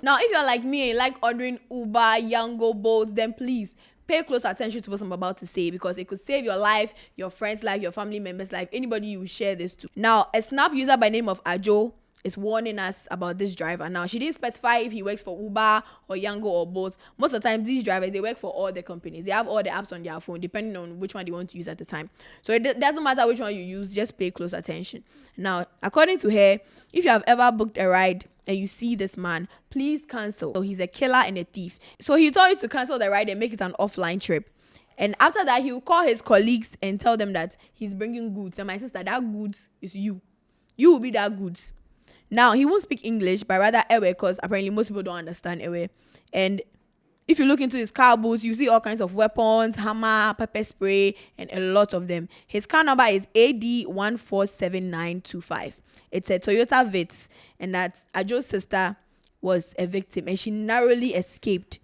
Now, if you're like me and you like ordering Uber, Yango, Bolt, then please pay close attention to what I'm about to say, because it could save your life, your friend's life, your family member's life, anybody you share this to. Now, a Snap user by the name of Ajo is warning us about this driver. Now, she didn't specify if he works for Uber or Yango or Bolt. Most of the time, these drivers, they work for all the companies. They have all the apps on their phone, depending on which one they want to use at the time. So it doesn't matter which one you use, just pay close attention. Now, according to her, if you have ever booked a ride and you see this man, please cancel. So he's a killer and a thief. So he told you to cancel the ride and make it an offline trip. And after that, he will call his colleagues and tell them that he's bringing goods. And my sister, that goods is you. You will be that goods. Now, he won't speak English, but rather Ewe, because apparently most people don't understand Ewe. And if you look into his car boots, you see all kinds of weapons, hammer, pepper spray, and a lot of them. His car number is AD147925. It's a Toyota Vitz, and that Ajo's sister was a victim, and she narrowly escaped.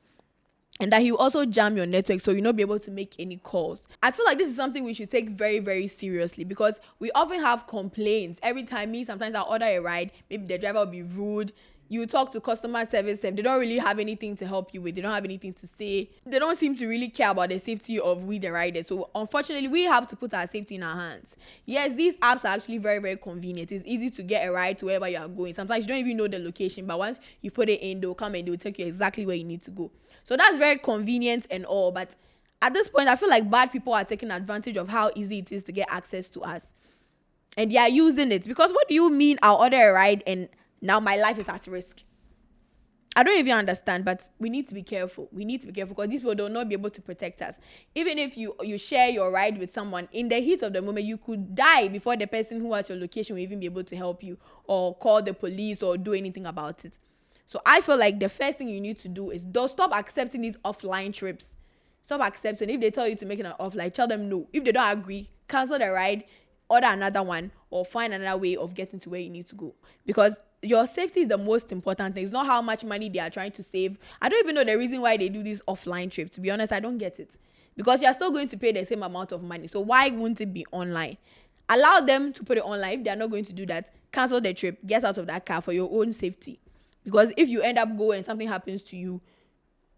And that he will also jam your network, so you'll not be able to make any calls. I feel like this is something we should take very, very seriously, because we often have complaints. Every time sometimes I order a ride, maybe the driver will be rude. You talk to customer service and they don't really have anything to help you with. They don't have anything to say. They don't seem to really care about the safety of we the riders. So unfortunately, we have to put our safety in our hands. Yes, these apps are actually very, very convenient. It's easy to get a ride to wherever you are going. Sometimes you don't even know the location, but once you put it in, they'll come and they'll take you exactly where you need to go. So that's very convenient and all. But at this point, I feel like bad people are taking advantage of how easy it is to get access to us. And they are using it. Because what do you mean I'll order a ride and now my life is at risk? I don't even understand, but we need to be careful. We need to be careful, because these people will not be able to protect us. Even if you share your ride with someone, in the heat of the moment, you could die before the person who has your location will even be able to help you or call the police or do anything about it. So I feel like the first thing you need to do is stop accepting these offline trips. Stop accepting. If they tell you to make an offline, tell them no. If they don't agree, cancel the ride, order another one, or find another way of getting to where you need to go. Because your safety is the most important thing. It's not how much money they are trying to save. I don't even know the reason why they do this offline trip. To be honest, I don't get it. Because you're still going to pay the same amount of money. So why wouldn't it be online? Allow them to put it online. If they're not going to do that, cancel the trip. Get out of that car for your own safety. Because if you end up going and something happens to you,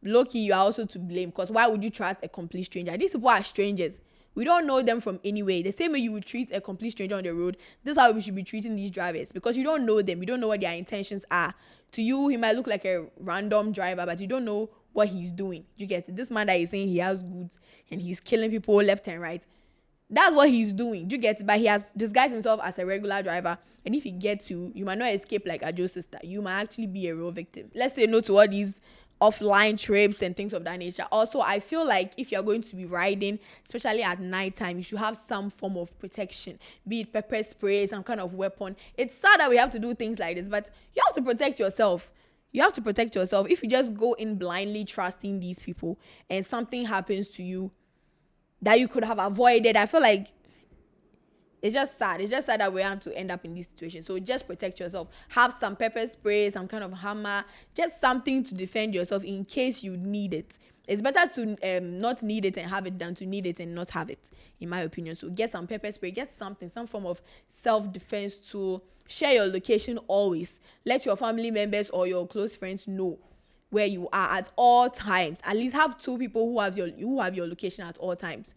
low-key, you are also to blame. Because why would you trust a complete stranger? These people are strangers. We don't know them from anywhere. The same way you would treat a complete stranger on the road, this is how we should be treating these drivers. Because you don't know them. You don't know what their intentions are. To you, he might look like a random driver, but you don't know what he's doing. You get it? This man that is saying he has goods and he's killing people left and right, that's what he's doing. You get it? But he has disguised himself as a regular driver. And if he gets you might not escape like Ajo's sister. You might actually be a real victim. Let's say no to all these offline trips and things of that nature. Also, I feel like if you're going to be riding, especially at nighttime, you should have some form of protection, be it pepper spray, some kind of weapon. It's sad that we have to do things like this, but you have to protect yourself. You have to protect yourself. If you just go in blindly trusting these people and something happens to you that you could have avoided, I feel like it's just sad. It's just sad that we have to end up in this situation. So just protect yourself. Have some pepper spray, some kind of hammer, just something to defend yourself in case you need it. It's better to not need it and have it than to need it and not have it, in my opinion. So get some pepper spray, get something, some form of self-defense tool. Share your location always. Let your family members or your close friends know where you are at all times. At least have two people who have your location at all times.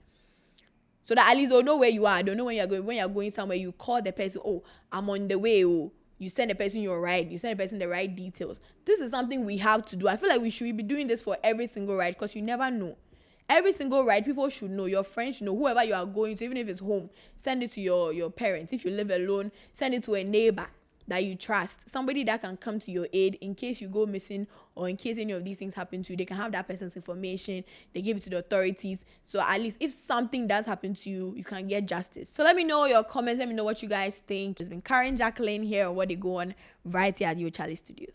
So that at least they'll know where you are. They'll know when you're going. When you're going somewhere, you call the person, oh, I'm on the way. Oh, you send the person your ride. You send the person the right details. This is something we have to do. I feel like we should be doing this for every single ride, because you never know. Every single ride, people should know. Your friends should know. Whoever you are going to, even if it's home, send it to your parents. If you live alone, send it to a neighbor that you trust, somebody that can come to your aid in case you go missing or in case any of these things happen to you. They can have that person's information. They give it to the authorities. So at least if something does happen to you, you can get justice. So let me know your comments. Let me know what you guys think. It's been Karen Jacqueline here on What They Go On right here at Your Charlie Studios.